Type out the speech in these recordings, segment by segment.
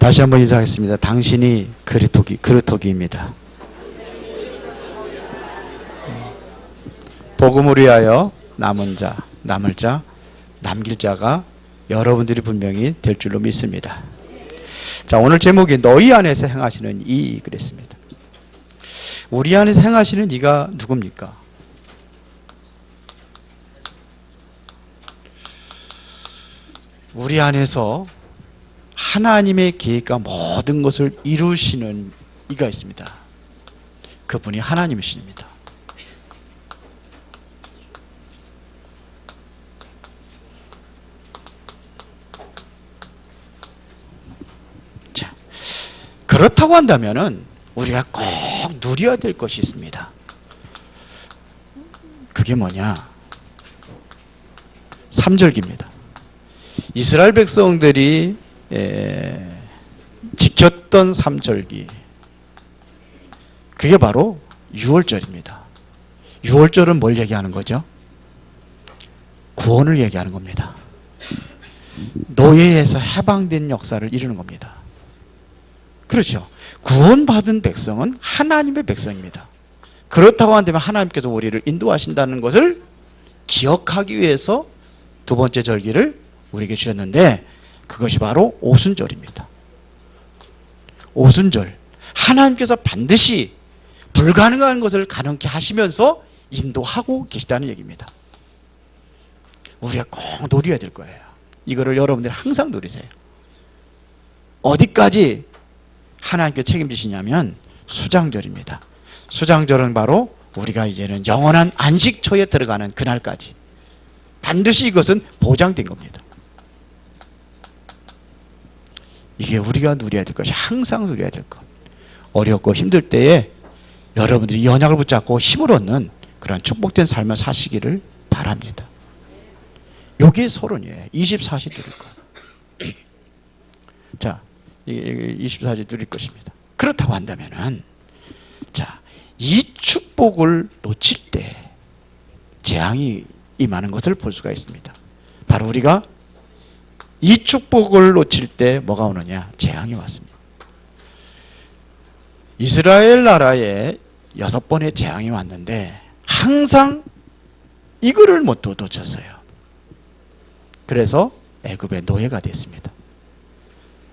다시 한번 인사하겠습니다. 당신이 그루터기입니다. 복음을 위하여 남을 자, 남길 자가 여러분들이 분명히 될 줄로 믿습니다. 자, 오늘 제목이 너희 안에서 행하시는 이 그랬습니다. 우리 안에서 행하시는 이가 누굽니까? 우리 안에서 하나님의 계획과 모든 것을 이루시는 이가 있습니다. 그분이 하나님이십니다. 자, 그렇다고 한다면은 우리가 꼭 누려야 될 것이 있습니다. 그게 뭐냐? 삼절기입니다. 이스라엘 백성들이 지켰던 삼절기, 그게 바로 유월절입니다. 유월절은 뭘 얘기하는 거죠? 구원을 얘기하는 겁니다. 노예에서 해방된 역사를 이루는 겁니다. 그렇죠. 구원받은 백성은 하나님의 백성입니다. 그렇다고 한다면 하나님께서 우리를 인도하신다는 것을 기억하기 위해서 두 번째 절기를 우리에게 주셨는데, 그것이 바로 오순절입니다. 오순절, 하나님께서 반드시 불가능한 것을 가능케 하시면서 인도하고 계시다는 얘기입니다. 우리가 꼭 누려야 될 거예요. 이거를 여러분들이 항상 누리세요. 어디까지 하나님께 책임지시냐면 수장절입니다. 수장절은 바로 우리가 이제는 영원한 안식처에 들어가는 그날까지 반드시 이것은 보장된 겁니다. 이게 우리가 누려야 될 것이, 항상 누려야 될 것. 어렵고 힘들 때에 여러분들이 연약을 붙잡고 힘을 얻는 그런 축복된 삶을 사시기를 바랍니다. 요게 서론이에요. 24시 누릴 것. 자, 24시 누릴 것입니다. 그렇다고 한다면은, 자, 이 축복을 놓칠 때 재앙이 임하는 것을 볼 수가 있습니다. 바로 우리가 이 축복을 놓칠 때 뭐가 오느냐? 재앙이 왔습니다. 이스라엘 나라에 6번의 재앙이 왔는데 항상 이거를 못 놓쳤어요. 그래서 애굽의 노예가 됐습니다.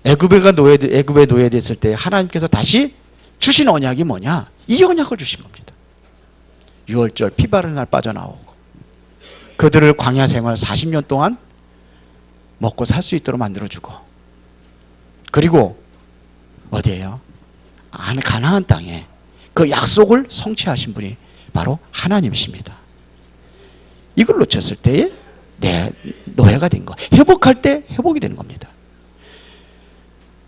애굽의 노예됐을 때 하나님께서 다시 주신 언약이 뭐냐? 이 언약을 주신 겁니다. 유월절 피 바른 날 빠져나오고 그들을 광야 생활 40년 동안 먹고 살 수 있도록 만들어주고, 그리고 어디에요? 가나안 땅에 그 약속을 성취하신 분이 바로 하나님이십니다. 이걸 놓쳤을 때에 내 노예가 된 거, 회복할 때 회복이 되는 겁니다.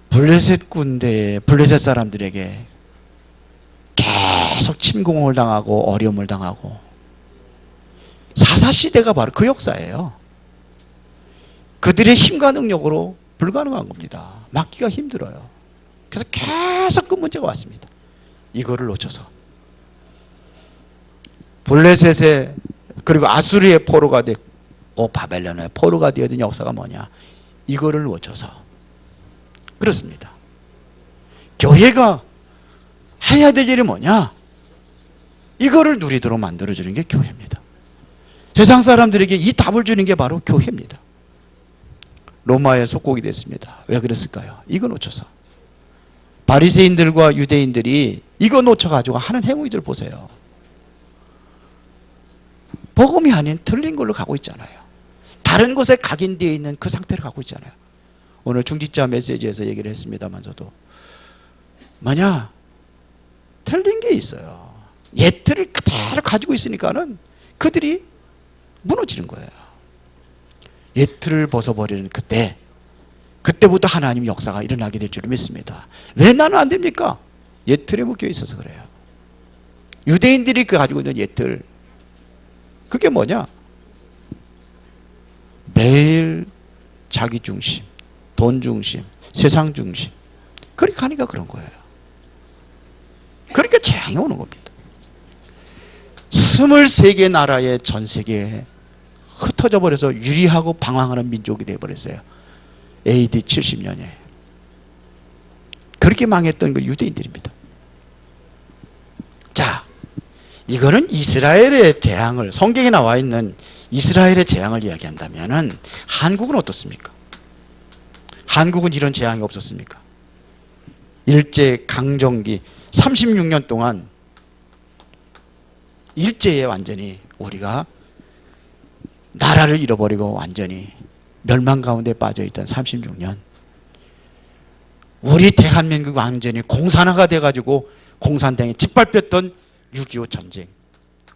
블레셋 군대에 블레셋 사람들에게 계속 침공을 당하고 어려움을 당하고, 사사시대가 바로 그 역사예요. 그들의 힘과 능력으로 불가능한 겁니다. 막기가 힘들어요. 그래서 계속 그 문제가 왔습니다. 이거를 놓쳐서 블레셋의, 그리고 아수르의 포로가 됐고 바벨론의 포로가 되어든 역사가 뭐냐? 이거를 놓쳐서. 그렇습니다. 교회가 해야 될 일이 뭐냐? 이거를 누리도록 만들어주는 게 교회입니다. 세상 사람들에게 이 답을 주는 게 바로 교회입니다. 로마의 속국이 됐습니다. 왜 그랬을까요? 이거 놓쳐서. 바리새인들과 유대인들이 이거 놓쳐가지고 하는 행위들 보세요. 복음이 아닌 틀린 걸로 가고 있잖아요. 다른 곳에 각인되어 있는 그 상태를 가고 있잖아요. 오늘 중직자 메시지에서 얘기를 했습니다만서도 뭐냐? 틀린 게 있어요. 예틀을 그대로 가지고 있으니까는 그들이 무너지는 거예요. 예틀을 벗어버리는 그때부터 하나님 역사가 일어나게 될 줄 믿습니다. 왜 나는 안 됩니까? 예틀에 묶여 있어서 그래요. 유대인들이 가지고 있는 예틀, 그게 뭐냐? 매일 자기 중심, 돈 중심, 세상 중심, 그렇게 하니까 그런 거예요. 그러니까 재앙이 오는 겁니다. 23개 나라의 전 세계에 흩어져 버려서 유리하고 방황하는 민족이 되어버렸어요. AD 70년에. 그렇게 망했던 그 유대인들입니다. 자, 이거는 이스라엘의 재앙을, 성경에 나와 있는 이스라엘의 재앙을 이야기한다면은 한국은 어떻습니까? 한국은 이런 재앙이 없었습니까? 일제 강점기 36년 동안 일제에 완전히 우리가 나라를 잃어버리고 완전히 멸망 가운데 빠져있던 36년, 우리 대한민국 완전히 공산화가 돼가지고 공산당에 짓밟혔던 6.25 전쟁,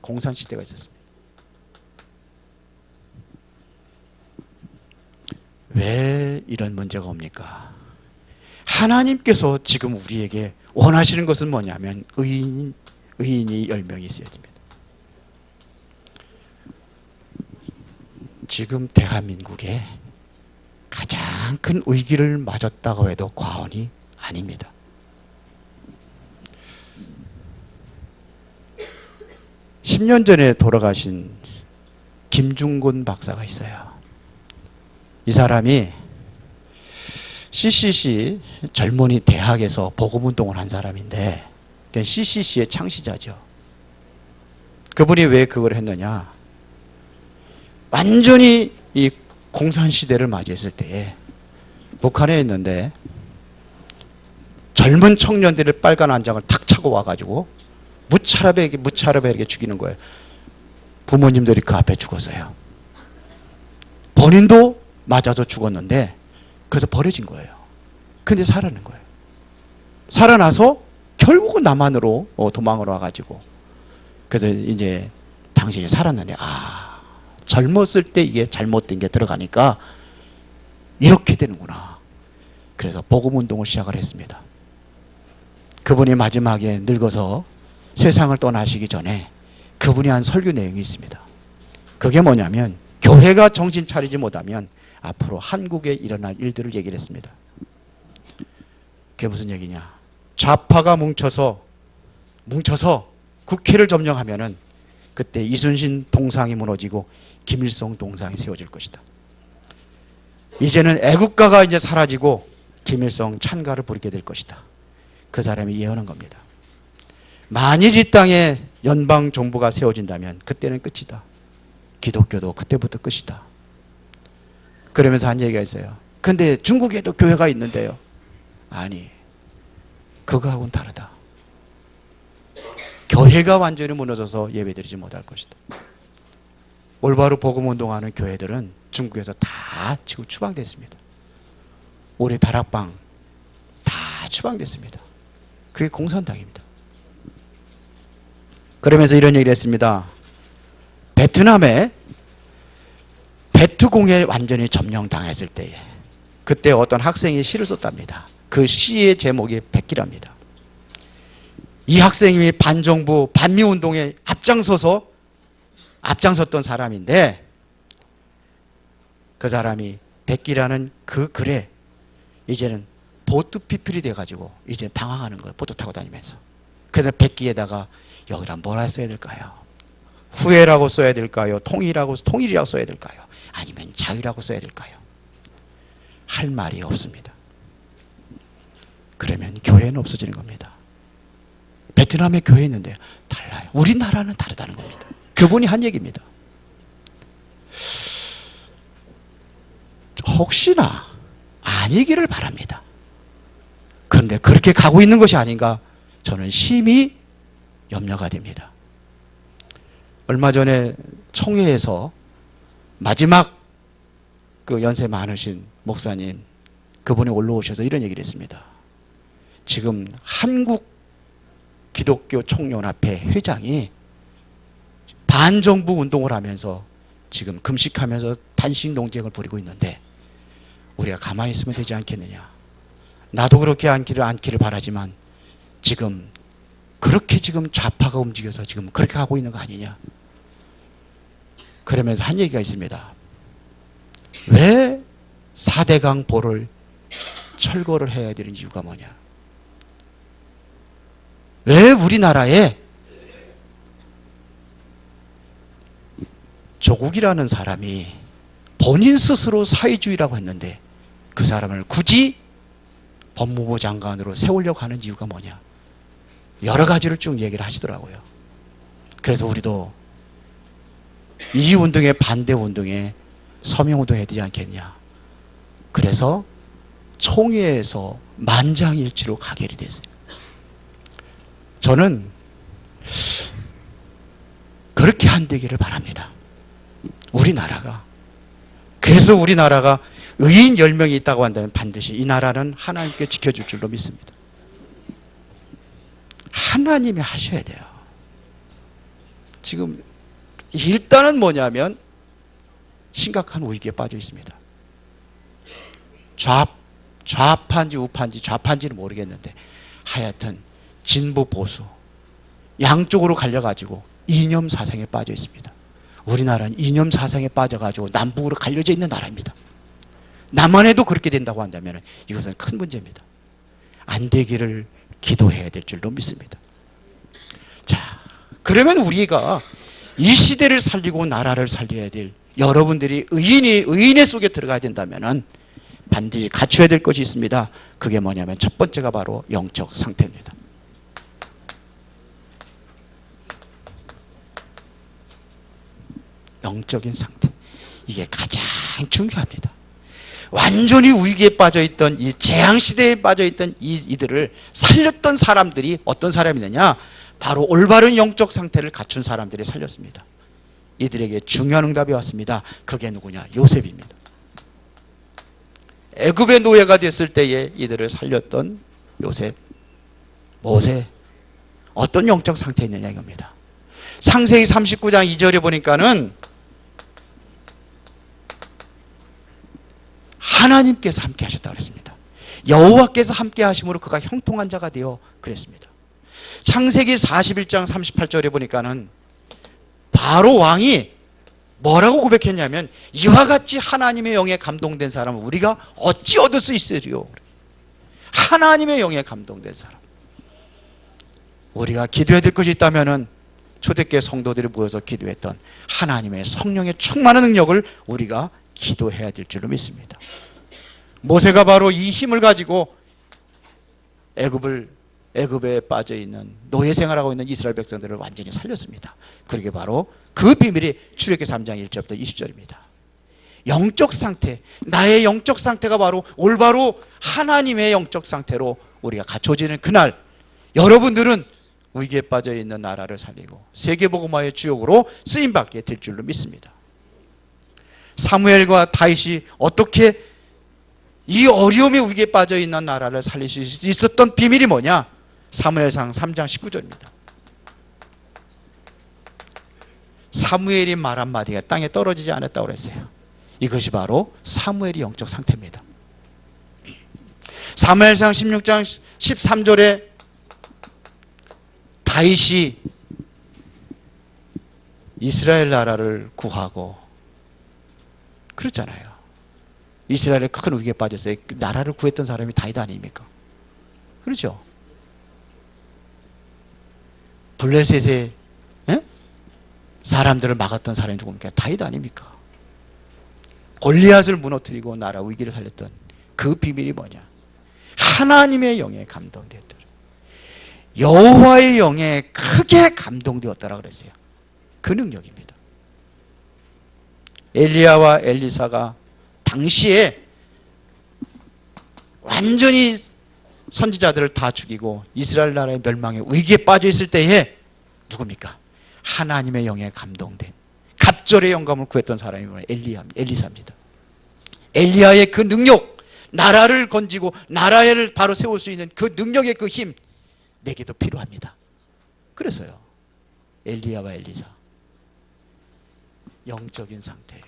공산시대가 있었습니다. 왜 이런 문제가 옵니까? 하나님께서 지금 우리에게 원하시는 것은 뭐냐면 의인이 10명이 있어야 됩니다. 지금 대한민국에 가장 큰 위기를 맞았다고 해도 과언이 아닙니다. 십 년 전에 돌아가신 김중곤 박사가 있어요. 이 사람이 CCC 젊은이 대학에서 복음운동을 한 사람인데 CCC의 창시자죠. 그분이 왜 그걸 했느냐, 완전히 이 공산시대를 맞이했을 때에 북한에 있는데 젊은 청년들을 빨간 안장을 탁 차고 와가지고 무차별하게 죽이는 거예요. 부모님들이 그 앞에 죽었어요. 본인도 맞아서 죽었는데 그래서 버려진 거예요. 근데 살아난 거예요. 살아나서 결국은 남한으로 도망을 와가지고, 그래서 이제 당신이 살았는데 젊었을 때 이게 잘못된 게 들어가니까 이렇게 되는구나. 그래서 복음운동을 시작을 했습니다. 그분이 마지막에 늙어서 세상을 떠나시기 전에 그분이 한 설교 내용이 있습니다. 그게 뭐냐면, 교회가 정신 차리지 못하면 앞으로 한국에 일어날 일들을 얘기를 했습니다. 그게 무슨 얘기냐, 좌파가 뭉쳐서 국회를 점령하면은 그때 이순신 동상이 무너지고 김일성 동상이 세워질 것이다. 이제는 애국가가 이제 사라지고 김일성 찬가를 부리게 될 것이다. 그 사람이 예언한 겁니다. 만일 이 땅에 연방 정부가 세워진다면 그때는 끝이다. 기독교도 그때부터 끝이다. 그러면서 한 얘기가 있어요. 근데 중국에도 교회가 있는데요. 아니, 그거하고는 다르다. 교회가 완전히 무너져서 예배드리지 못할 것이다. 올바로 복음운동하는 교회들은 중국에서 다 지금 추방됐습니다. 우리 다락방 다 추방됐습니다. 그게 공산당입니다. 그러면서 이런 얘기를 했습니다. 베트남에 베트공에 완전히 점령당했을 때에 그때 어떤 학생이 시를 썼답니다. 그 시의 제목이 백기랍니다. 이 학생이 반정부 반미운동에 앞장섰던 사람인데, 그 사람이 백기라는 그 글에 이제는 보트 피플이 돼가지고 이제 방황하는 거예요. 보트 타고 다니면서. 그래서 백기에다가 여기다 뭐라 써야 될까요? 후회라고 써야 될까요? 통일이라고 써야 될까요? 아니면 자유라고 써야 될까요? 할 말이 없습니다. 그러면 교회는 없어지는 겁니다. 베트남에 교회 있는데 달라요. 우리나라는 다르다는 겁니다. 그분이 한 얘기입니다. 혹시나 아니기를 바랍니다. 그런데 그렇게 가고 있는 것이 아닌가 저는 심히 염려가 됩니다. 얼마 전에 총회에서 마지막 그 연세 많으신 목사님, 그분이 올라오셔서 이런 얘기를 했습니다. 지금 한국 기독교 총연합회 회장이 반정부 운동을 하면서 지금 금식하면서 단식 논쟁을 벌이고 있는데 우리가 가만히 있으면 되지 않겠느냐. 나도 그렇게 않기를 바라지만 지금 그렇게 지금 좌파가 움직여서 지금 그렇게 하고 있는 거 아니냐. 그러면서 한 얘기가 있습니다. 왜 4대강 보를 철거를 해야 되는 이유가 뭐냐. 왜 우리나라에 조국이라는 사람이 본인 스스로 사회주의라고 했는데 그 사람을 굳이 법무부 장관으로 세우려고 하는 이유가 뭐냐? 여러 가지를 쭉 얘기를 하시더라고요. 그래서 우리도 이 운동에 반대 운동에 서명운동 해야 되지 않겠냐. 그래서 총회에서 만장일치로 가결이 됐어요. 저는 그렇게 안 되기를 바랍니다. 우리나라가. 그래서 우리나라가 의인 10명이 있다고 한다면 반드시 이 나라는 하나님께 지켜줄 줄로 믿습니다. 하나님이 하셔야 돼요. 지금 일단은 뭐냐면 심각한 위기에 빠져 있습니다. 좌파인지 우파인지 좌파인지는 모르겠는데 하여튼 진보 보수 양쪽으로 갈려가지고 이념 사상에 빠져 있습니다. 우리나라는 이념 사상에 빠져가지고 남북으로 갈려져 있는 나라입니다. 남한에도 그렇게 된다고 한다면 이것은 큰 문제입니다. 안 되기를 기도해야 될 줄로 믿습니다. 자, 그러면 우리가 이 시대를 살리고 나라를 살려야 될 여러분들이 의인의 속에 들어가야 된다면 반드시 갖춰야 될 것이 있습니다. 그게 뭐냐면 첫 번째가 바로 영적 상태입니다. 영적인 상태. 이게 가장 중요합니다. 완전히 위기에 빠져있던 이 재앙시대에 빠져있던 이들을 살렸던 사람들이 어떤 사람이느냐? 바로 올바른 영적 상태를 갖춘 사람들이 살렸습니다. 이들에게 중요한 응답이 왔습니다. 그게 누구냐? 요셉입니다. 애굽의 노예가 됐을 때에 이들을 살렸던 요셉, 모세. 어떤 영적 상태에 있느냐 이겁니다. 창세기 39장 2절에 보니까는 하나님께서 함께 하셨다고 그랬습니다. 여호와께서 함께 하심으로 그가 형통한 자가 되어 그랬습니다. 창세기 41장 38절에 보니까는 바로 왕이 뭐라고 고백했냐면 이와 같이 하나님의 영에 감동된 사람은 우리가 어찌 얻을 수 있으리요. 하나님의 영에 감동된 사람. 우리가 기도해야 될 것이 있다면 초대교회 성도들이 모여서 기도했던 하나님의 성령의 충만한 능력을 우리가 기도해야 될 줄로 믿습니다. 모세가 바로 이 힘을 가지고 애굽에 빠져 있는 노예 생활하고 있는 이스라엘 백성들을 완전히 살렸습니다. 그게 바로 그 비밀이 출애굽기 3장 1절부터 20절입니다. 영적 상태, 나의 영적 상태가 바로 올바로 하나님의 영적 상태로 우리가 갖춰지는 그날 여러분들은 위기에 빠져 있는 나라를 살리고 세계복음화의 주역으로 쓰임받게 될 줄로 믿습니다. 사무엘과 다윗이 어떻게 이 어려움의 위기에 빠져 있는 나라를 살릴 수 있었던 비밀이 뭐냐? 사무엘상 3장 19절입니다. 사무엘이 말 한마디가 땅에 떨어지지 않았다고 그랬어요. 이것이 바로 사무엘의 영적 상태입니다. 사무엘상 16장 13절에 다윗이 이스라엘 나라를 구하고 그렇잖아요. 이스라엘의 큰 위기에 빠졌어요. 그 나라를 구했던 사람이 다윗 아닙니까? 그렇죠? 블레셋의 사람들을 막았던 사람이 누굽니까? 다윗 아닙니까? 골리앗을 무너뜨리고 나라 위기를 살렸던 그 비밀이 뭐냐? 하나님의 영에 감동되었더라. 여호와의 영에 크게 감동되었다라 그랬어요. 그 능력입니다. 엘리야와 엘리사가 당시에 완전히 선지자들을 다 죽이고 이스라엘 나라의 멸망의 위기에 빠져 있을 때에 누굽니까? 하나님의 영에 감동된 갑절의 영감을 구했던 사람이 엘리사입니다. 엘리야의 그 능력, 나라를 건지고 나라를 바로 세울 수 있는 그 능력의 그 힘 내게도 필요합니다. 그래서요 엘리야와 엘리사 영적인 상태예요.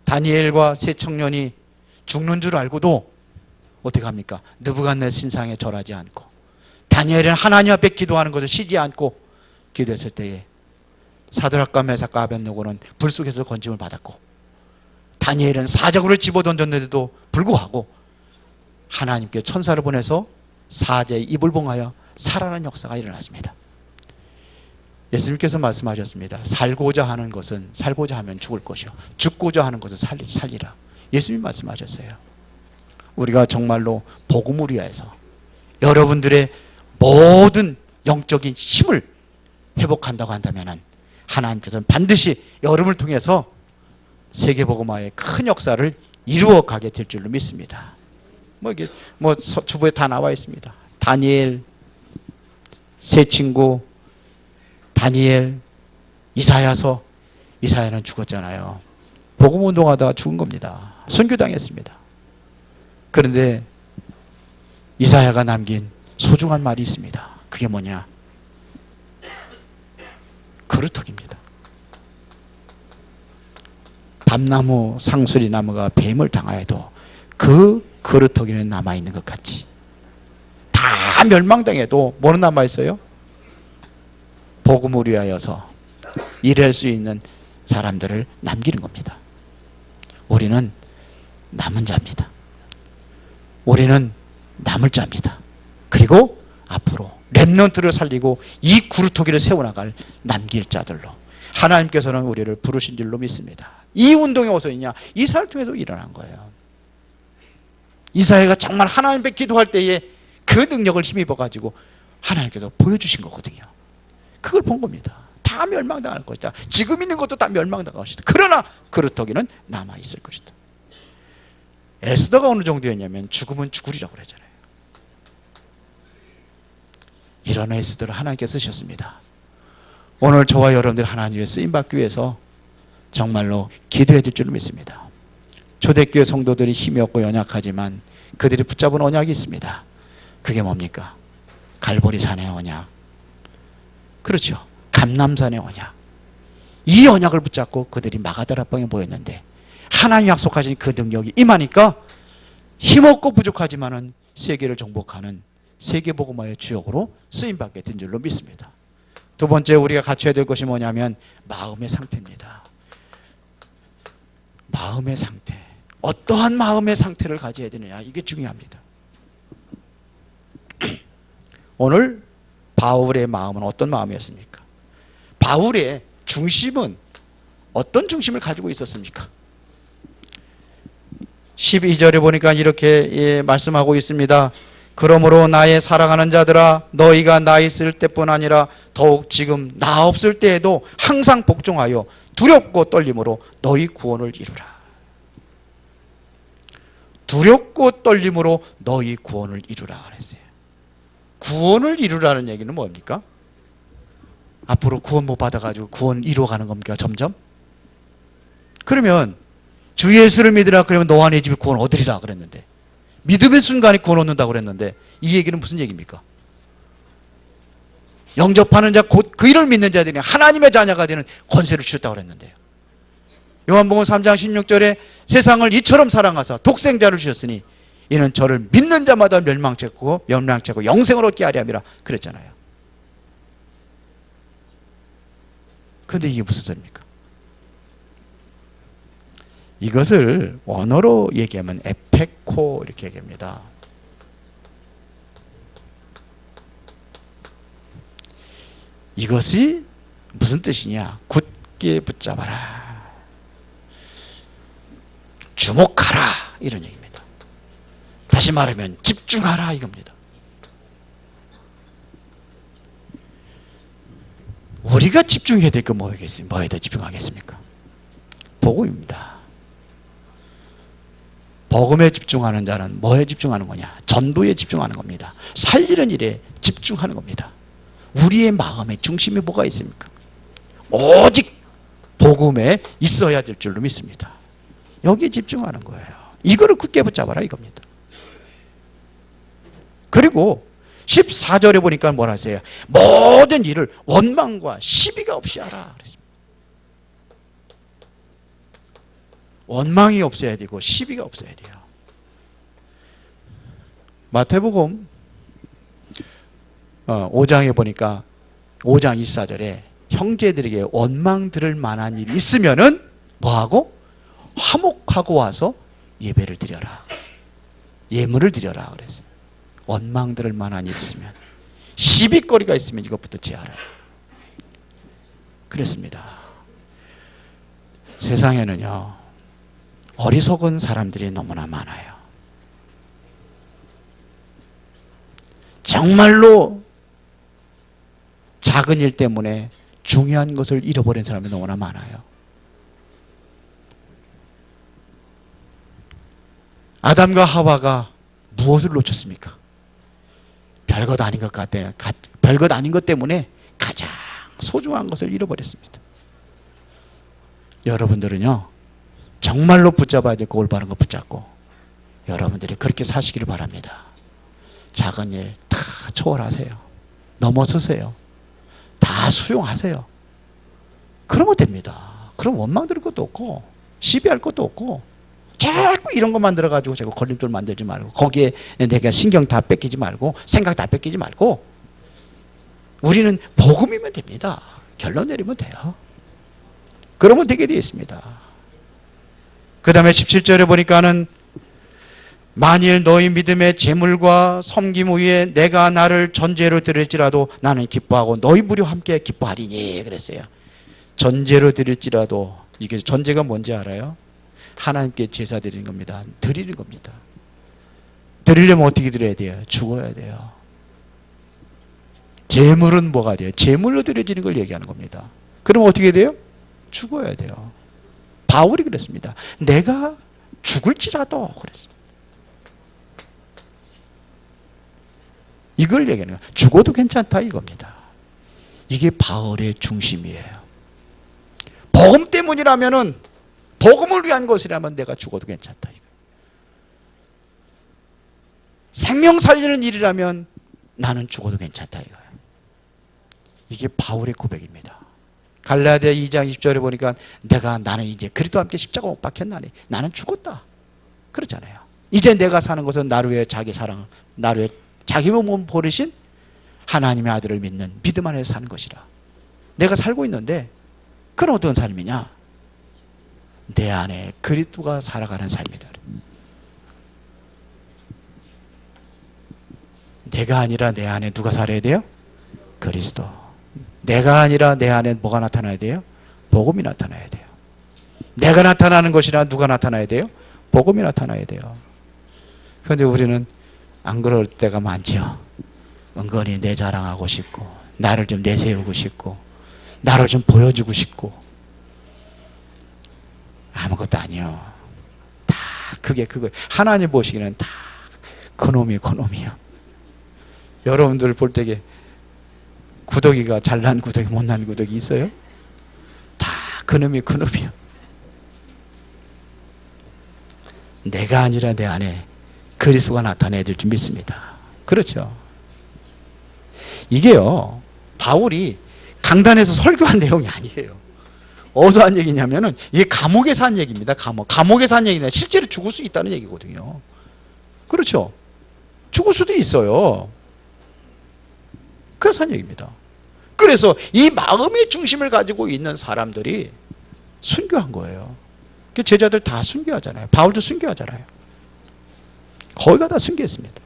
다니엘과 세 청년이 죽는 줄 알고도 어떻게 합니까? 느부갓네살 신상에 절하지 않고 다니엘은 하나님 앞에 기도하는 것을 쉬지 않고 기도했을 때에 사드락과 메삭과 아벳느고는 불 속에서 건짐을 받았고 다니엘은 사적으로 집어던졌는데도 불구하고 하나님께 천사를 보내서 사제의 입을 봉하여 살아나는 역사가 일어났습니다. 예수님께서 말씀하셨습니다. 살고자 하는 것은 살고자 하면 죽을 것이요 죽고자 하는 것은 살리라. 예수님 말씀하셨어요. 우리가 정말로 복음을 위하여서 여러분들의 모든 영적인 힘을 회복한다고 한다면 하나님께서는 반드시 여러분을 통해서 세계복음화의 큰 역사를 이루어 가게 될 줄로 믿습니다. 이게 주부에 다 나와 있습니다. 다니엘, 세 친구, 다니엘, 이사야서. 이사야는 죽었잖아요. 복음 운동하다가 죽은 겁니다. 순교당했습니다. 그런데 이사야가 남긴 소중한 말이 있습니다. 그게 뭐냐? 그루터기입니다. 밤나무, 상수리 나무가 뱀을 당하여도 그 그루터기는 남아있는 것 같이 다 멸망당해도 뭐는 남아있어요? 복음을 위하여서 일할 수 있는 사람들을 남기는 겁니다. 우리는 남은 자입니다. 우리는 남을 자입니다. 그리고 앞으로 렘넌트를 살리고 이 구루토기를 세워나갈 남길 자들로 하나님께서는 우리를 부르신 줄로 믿습니다. 이 운동이 어디서 있냐? 이사야를 통해서 일어난 거예요. 이사야가 정말 하나님 앞에 기도할 때에 그 능력을 힘입어가지고 하나님께서 보여주신 거거든요. 그걸 본 겁니다. 다 멸망당할 것이다. 지금 있는 것도 다 멸망당할 것이다. 그러나 그루터기는 남아있을 것이다. 에스더가 어느 정도였냐면 죽으면 죽으리라고 그랬잖아요. 이런 에스더를 하나님께서 쓰셨습니다. 오늘 저와 여러분들 하나님의 쓰임받기 위해서 정말로 기도해야 될 줄 믿습니다. 초대교회 성도들이 힘이 없고 연약하지만 그들이 붙잡은 언약이 있습니다. 그게 뭡니까? 갈보리산의 언약. 그렇죠. 감람산의 언약. 이 언약을 붙잡고 그들이 마가다락방에 모였는데 하나님 약속하신 그 능력이 임하니까 힘없고 부족하지만은 세계를 정복하는 세계복음화의 주역으로 쓰임받게 된 줄로 믿습니다. 두 번째 우리가 갖춰야 될 것이 뭐냐면 마음의 상태입니다. 마음의 상태. 어떠한 마음의 상태를 가져야 되느냐, 이게 중요합니다. 오늘 바울의 마음은 어떤 마음이었습니까? 바울의 중심은 어떤 중심을 가지고 있었습니까? 12절에 보니까 이렇게 말씀하고 있습니다. 그러므로 나의 사랑하는 자들아, 너희가 나 있을 때뿐 아니라 더욱 지금 나 없을 때에도 항상 복종하여 두렵고 떨림으로 너희 구원을 이루라. 두렵고 떨림으로 너희 구원을 이루라 그랬어요. 구원을 이루라는 얘기는 뭡니까? 앞으로 구원 못 받아가지고 구원 이루어가는 겁니까? 점점? 그러면 주 예수를 믿으라 그러면 너와 내 집에 구원 얻으리라 그랬는데, 믿음의 순간에 구원 얻는다고 그랬는데, 이 얘기는 무슨 얘기입니까? 영접하는 자 곧 그 이를 믿는 자들이 하나님의 자녀가 되는 권세를 주셨다고 그랬는데요. 요한복음 3장 16절에 세상을 이처럼 사랑하사 독생자를 주셨으니 이는 저를 믿는 자마다 멸망치 않고 영생을 얻게 하려 함이라 그랬잖아요. 근데 이게 무슨 소리입니까? 이것을 원어로 얘기하면 에페코 이렇게 얘기합니다. 이것이 무슨 뜻이냐? 굳게 붙잡아라, 주목하라, 이런 얘기입니다. 다시 말하면 집중하라, 이겁니다. 우리가 집중해야 될 거 뭐겠습니까? 뭐에다 집중하겠습니까? 복음입니다. 복음에 집중하는 자는 뭐에 집중하는 거냐? 전도에 집중하는 겁니다. 살리는 일에 집중하는 겁니다. 우리의 마음의 중심에 뭐가 있습니까? 오직 복음에 있어야 될 줄로 믿습니다. 여기에 집중하는 거예요. 이거를 굳게 붙잡아라, 이겁니다. 그리고 14절에 보니까 뭐라 하세요? 모든 일을 원망과 시비가 없이 하라 그랬습니다. 원망이 없어야 되고 시비가 없어야 돼요. 마태복음 5장에 보니까 5장 24절에 형제들에게 원망 들을 만한 일이 있으면은 뭐하고? 화목하고 와서 예배를 드려라, 예물을 드려라 그랬어요. 원망 들을 만한 일이 있으면, 시비거리가 있으면 이것부터 제하라 그랬습니다. 세상에는요 어리석은 사람들이 너무나 많아요. 정말로 작은 일 때문에 중요한 것을 잃어버린 사람이 너무나 많아요. 아담과 하와가 무엇을 놓쳤습니까? 별것 아닌 것 같아요. 별것 아닌 것 때문에 가장 소중한 것을 잃어버렸습니다. 여러분들은요, 정말로 붙잡아야 될 거 올바른 거 붙잡고 여러분들이 그렇게 사시기를 바랍니다. 작은 일 다 초월하세요. 넘어서세요. 다 수용하세요. 그러면 됩니다. 그럼 원망 들을 것도 없고 시비할 것도 없고 자꾸 이런 거 만들어가지고 자꾸 걸림돌 만들지 말고 거기에 내가 신경 다 뺏기지 말고 생각 다 뺏기지 말고 우리는 복음이면 됩니다. 결론 내리면 돼요. 그러면 되게 되어 있습니다. 그 다음에 17절에 보니까는 만일 너희 믿음의 재물과 섬김 후에 내가 나를 전제로 드릴지라도 나는 기뻐하고 너희 무리 함께 기뻐하리니 그랬어요. 전제로 드릴지라도 이게 전제가 뭔지 알아요? 하나님께 제사 드리는 겁니다. 드리는 겁니다. 드리려면 어떻게 드려야 돼요? 죽어야 돼요. 재물은 뭐가 돼요? 재물로 드려지는 걸 얘기하는 겁니다. 그럼 어떻게 돼요? 죽어야 돼요. 바울이 그랬습니다. 내가 죽을지라도 그랬습니다. 이걸 얘기하는 거예요. 죽어도 괜찮다 이겁니다. 이게 바울의 중심이에요. 복음 때문이라면은 복음을 위한 것이라면 내가 죽어도 괜찮다 이거예요. 생명 살리는 일이라면 나는 죽어도 괜찮다 이거예요. 이게 바울의 고백입니다. 갈라디아 2장 20절에 보니까 나는 이제 그리스도와 함께 십자가 못 박혔나니 나는 죽었다 그렇잖아요. 이제 내가 사는 것은 나를 위해 자기 사랑, 나를 위해 자기 몸을 버리신 하나님의 아들을 믿는 믿음 안에서 사는 것이라. 내가 살고 있는데 그건 어떤 삶이냐? 내 안에 그리스도가 살아가는 삶이다. 내가 아니라 내 안에 누가 살아야 돼요? 그리스도. 내가 아니라 내 안에 뭐가 나타나야 돼요? 복음이 나타나야 돼요. 내가 나타나는 것이라 누가 나타나야 돼요? 복음이 나타나야 돼요. 그런데 우리는 안 그럴 때가 많죠. 은근히 내 자랑하고 싶고 나를 좀 내세우고 싶고 나를 좀 보여주고 싶고 아무것도 아니요. 다 그게 그거. 하나님 보시기에는 다 그놈이 그놈이요. 여러분들 볼 때에 구더기가 잘난 구더기 못난 구더기 있어요? 다 그놈이 그놈이요. 내가 아니라 내 안에 그리스도가 나타나야 될 줄 믿습니다. 그렇죠. 이게요, 바울이 강단에서 설교한 내용이 아니에요. 어디서 한 얘기냐면은 이게 감옥에서 한 얘기입니다. 감옥에서 한 얘기는 실제로 죽을 수 있다는 얘기거든요. 그렇죠. 죽을 수도 있어요. 그래서 한 얘기입니다. 그래서 이 마음의 중심을 가지고 있는 사람들이 순교한 거예요. 제자들 다 순교하잖아요. 바울도 순교하잖아요. 거기가 다 순교했습니다.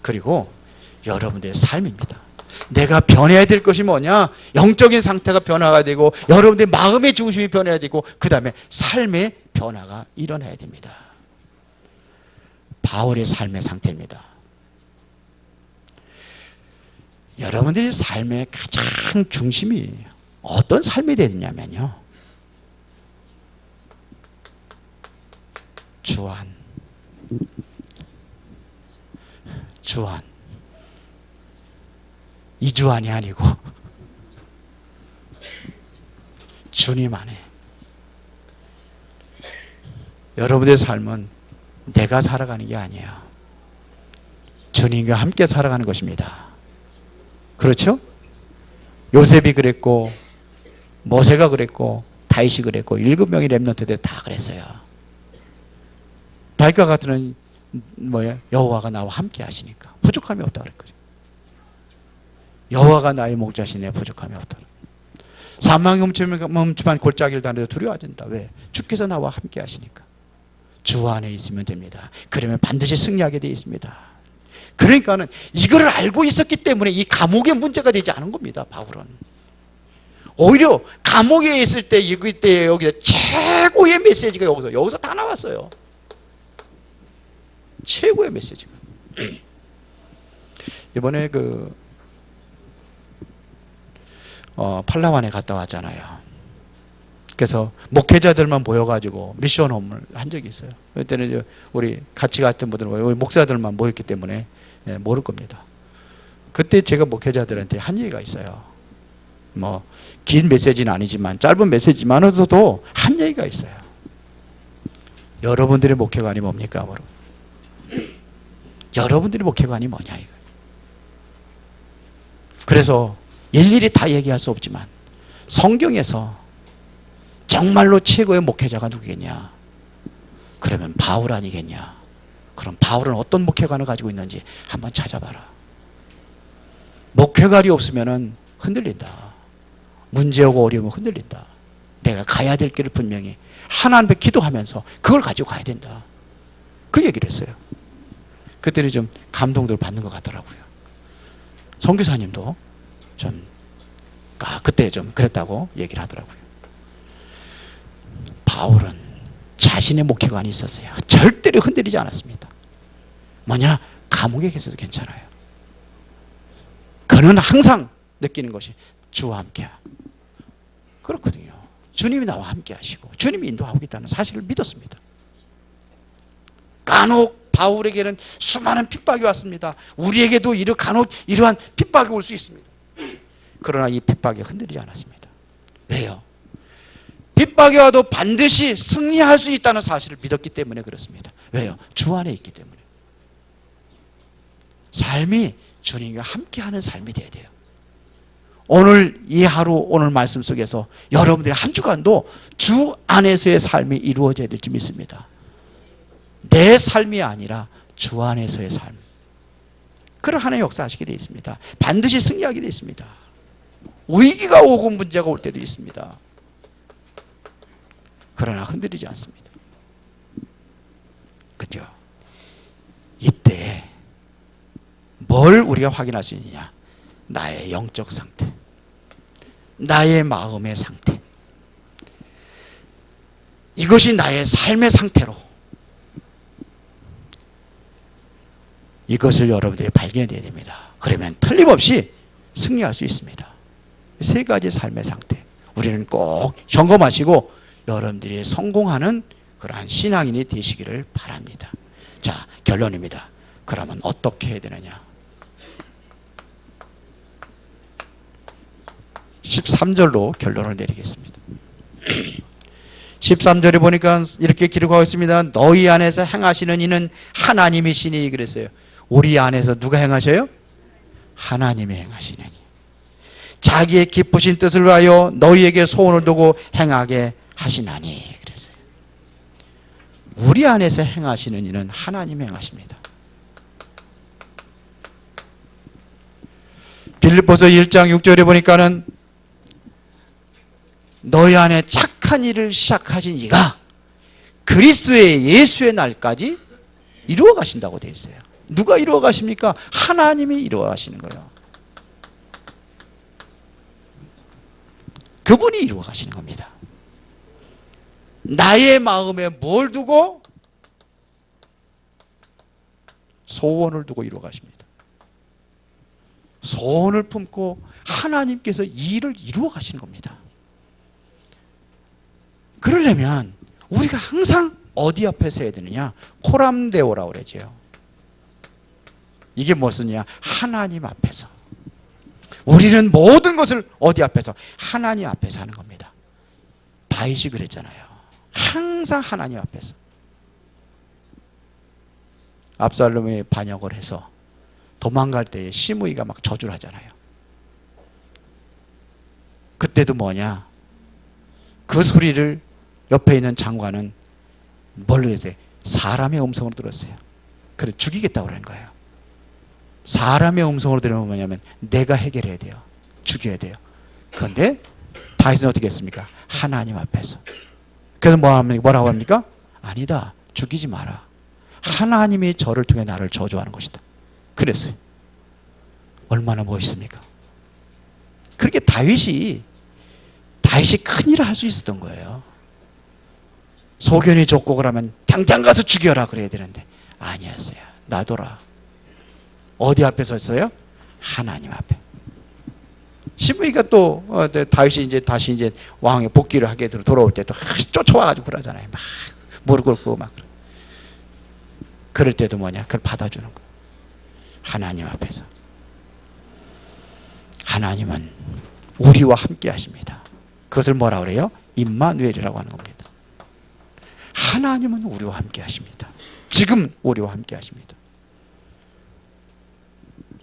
그리고 여러분들의 삶입니다. 내가 변해야 될 것이 뭐냐? 영적인 상태가 변화가 되고 여러분들의 마음의 중심이 변해야 되고 그 다음에 삶의 변화가 일어나야 됩니다. 바울의 삶의 상태입니다. 여러분들의 삶의 가장 중심이 어떤 삶이 되느냐면요, 주안 이주안이 아니고 주님 안에. 여러분의 삶은 내가 살아가는 게 아니에요. 주님과 함께 살아가는 것입니다. 그렇죠? 요셉이 그랬고 모세가 그랬고 다윗이 그랬고 7명의 렘넌트들 다 그랬어요. 다윗과 같은 뭐예요? 여호와가 나와 함께 하시니까 부족함이 없다 그랬거든요. 여호와가 나의 목자시니 내 부족함이 없다. 사망이 멈추면 골짜기를 다녀도 두려워하지 않는다. 왜? 주께서 나와 함께 하시니까. 주 안에 있으면 됩니다. 그러면 반드시 승리하게 되어 있습니다. 그러니까는 이거를 알고 있었기 때문에 이 감옥의 문제가 되지 않은 겁니다. 바울은 오히려 감옥에 있을 때 이때 여기 최고의 메시지가 여기서 다 나왔어요. 최고의 메시지가. 이번에 팔라완에 갔다 왔잖아요. 그래서 목회자들만 모여가지고 미션 홈을 한 적이 있어요. 그때는 우리 같이 갔던 분들, 우리 목사들만 모였기 때문에 모를 겁니다. 그때 제가 목회자들한테 한 얘기가 있어요. 뭐 긴 메시지는 아니지만, 짧은 메시지만으로도 한 얘기가 있어요. 여러분들의 목회관이 뭡니까? 여러분들의 목회관이 뭐냐 이거. 그래서 일일이 다 얘기할 수 없지만 성경에서 정말로 최고의 목회자가 누구겠냐? 그러면 바울 아니겠냐? 그럼 바울은 어떤 목회관을 가지고 있는지 한번 찾아봐라. 목회관이 없으면 흔들린다. 문제 오고 어려우면 흔들린다. 내가 가야 될 길을 분명히 하나님 앞에 기도하면서 그걸 가지고 가야 된다. 그 얘기를 했어요. 그때는 좀 감동들 받는 것 같더라고요. 선교사님도 그때 좀 그랬다고 얘기를 하더라고요. 바울은 자신의 목회관이 있었어요. 절대로 흔들리지 않았습니다. 뭐냐? 감옥에 계셔도 괜찮아요. 그는 항상 느끼는 것이 주와 함께야. 그렇거든요. 주님이 나와 함께 하시고 주님이 인도하고 있다는 사실을 믿었습니다. 간혹 바울에게는 수많은 핍박이 왔습니다. 우리에게도 간혹 이러한 핍박이 올 수 있습니다. 그러나 이 핍박에 흔들리지 않았습니다. 왜요? 핍박이 와도 반드시 승리할 수 있다는 사실을 믿었기 때문에 그렇습니다. 왜요? 주 안에 있기 때문에. 삶이 주님과 함께하는 삶이 돼야 돼요. 오늘 이 하루, 오늘 말씀 속에서 여러분들의 한 주간도 주 안에서의 삶이 이루어져야 될지 믿습니다. 내 삶이 아니라 주 안에서의 삶. 그런 하나의 역사하시게 되어 있습니다. 반드시 승리하게 되어 있습니다. 위기가 오고 문제가 올 때도 있습니다. 그러나 흔들리지 않습니다. 그죠? 이때 뭘 우리가 확인할 수 있느냐? 나의 영적 상태, 나의 마음의 상태, 이것이 나의 삶의 상태로 이것을 여러분들이 발견해야 됩니다. 그러면 틀림없이 승리할 수 있습니다. 세 가지 삶의 상태, 우리는 꼭 점검하시고 여러분들이 성공하는 그러한 신앙인이 되시기를 바랍니다. 자, 결론입니다. 그러면 어떻게 해야 되느냐? 13절로 결론을 내리겠습니다. 13절에 보니까 이렇게 기록하고 있습니다. 너희 안에서 행하시는 이는 하나님이시니 그랬어요. 우리 안에서 누가 행하셔요? 하나님이 행하시느니. 자기의 기쁘신 뜻을 위하여 너희에게 소원을 두고 행하게 하시나니 그랬어요. 우리 안에서 행하시는 이는 하나님이 행하십니다. 빌립보서 1장 6절에 보니까는 너희 안에 착한 일을 시작하신 이가 그리스도의 예수의 날까지 이루어 가신다고 되어 있어요. 누가 이루어 가십니까? 하나님이 이루어 가시는 거예요. 그분이 이루어 가시는 겁니다. 나의 마음에 뭘 두고? 소원을 두고 이루어 가십니다. 소원을 품고 하나님께서 이 일을 이루어 가시는 겁니다. 그러려면 우리가 항상 어디 앞에서 해야 되느냐? 코람데오라고 그러죠. 이게 무엇이냐? 하나님 앞에서. 우리는 모든 것을 어디 앞에서? 하나님 앞에서 하는 겁니다. 다윗이 그랬잖아요. 항상 하나님 앞에서. 압살롬이 반역을 해서 도망갈 때에 시므이가 막 저주를 하잖아요. 그때도 뭐냐? 그 소리를 옆에 있는 장관은 뭘로 했어요? 사람의 음성으로 들었어요. 그래 죽이겠다고 그러는 거예요. 사람의 음성으로 들으면 뭐냐면 내가 해결해야 돼요. 죽여야 돼요. 그런데 다윗은 어떻게 했습니까? 하나님 앞에서. 그래서 뭐라고 합니까? 아니다. 죽이지 마라. 하나님이 저를 통해 나를 저주하는 것이다. 그랬어요. 얼마나 멋있습니까? 그렇게 다윗이 큰 일을 할 수 있었던 거예요. 소견이 좋고 그러면 당장 가서 죽여라 그래야 되는데 아니었어요. 놔둬라. 어디 앞에 섰어요? 하나님 앞에. 시므이가 또 다윗이 이제 다시 이제 왕의 복귀를 하게 돌아올 때 또 쫓아와가지고 그러잖아요. 막 무릎 꿇고 막. 그럴 때도 뭐냐? 그걸 받아주는 거예요. 하나님 앞에서. 하나님은 우리와 함께 하십니다. 그것을 뭐라 그래요? 임마누엘이라고 하는 겁니다. 하나님은 우리와 함께 하십니다. 지금 우리와 함께 하십니다.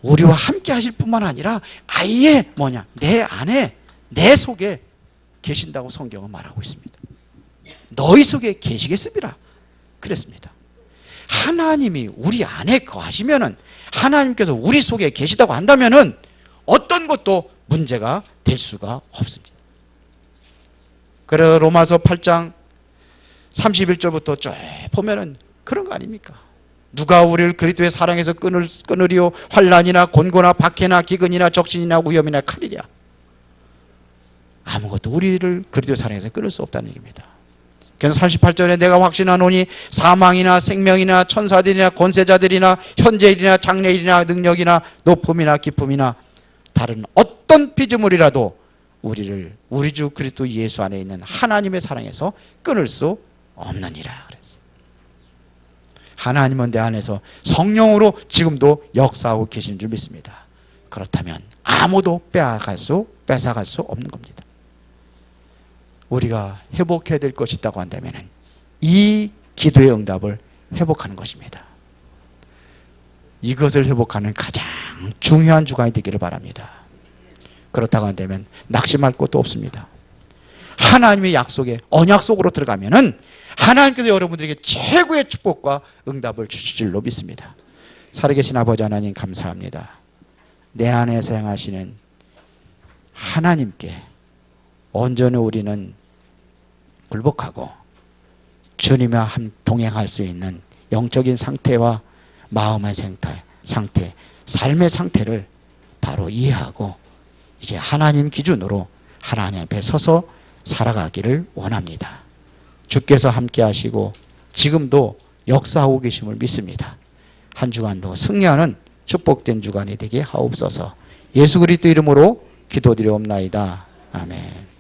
우리와 함께 하실 뿐만 아니라 아예 뭐냐? 내 안에, 내 속에 계신다고 성경은 말하고 있습니다. 너희 속에 계시겠습니다. 그랬습니다. 하나님이 우리 안에 거하시면은, 하나님께서 우리 속에 계시다고 한다면은 어떤 것도 문제가 될 수가 없습니다. 그래서 로마서 8장 31절부터 쭉 보면은 그런 거 아닙니까? 누가 우리를 그리스도의 사랑에서 끊으리요? 환난이나 곤고나 박해나 기근이나 적신이나 위험이나 칼이랴. 아무것도 우리를 그리스도의 사랑에서 끊을 수 없다는 얘기입니다. 그래서 38절에 내가 확신하노니 사망이나 생명이나 천사들이나 권세자들이나 현재일이나 장래일이나 능력이나 높음이나 깊음이나 다른 어떤 피조물이라도 우리를 우리 주 그리스도 예수 안에 있는 하나님의 사랑에서 끊을 수 없느니라. 하나님은 내 안에서 성령으로 지금도 역사하고 계신 줄 믿습니다. 그렇다면 아무도 뺏어갈 수 없는 겁니다. 우리가 회복해야 될 것이 있다고 한다면 이 기도의 응답을 회복하는 것입니다. 이것을 회복하는 가장 중요한 주간이 되기를 바랍니다. 그렇다고 한다면 낙심할 것도 없습니다. 하나님의 약속에 언약 속으로 들어가면은 하나님께서 여러분들에게 최고의 축복과 응답을 주실 줄로 믿습니다. 살아계신 아버지 하나님 감사합니다. 내 안에서 행하시는 하나님께 온전히 우리는 굴복하고 주님과 동행할 수 있는 영적인 상태와 마음의 상태, 삶의 상태를 바로 이해하고 이제 하나님 기준으로 하나님 앞에 서서 살아가기를 원합니다. 주께서 함께 하시고 지금도 역사하고 계심을 믿습니다. 한 주간도 승리하는 축복된 주간이 되게 하옵소서. 예수 그리스도 이름으로 기도드리옵나이다. 아멘.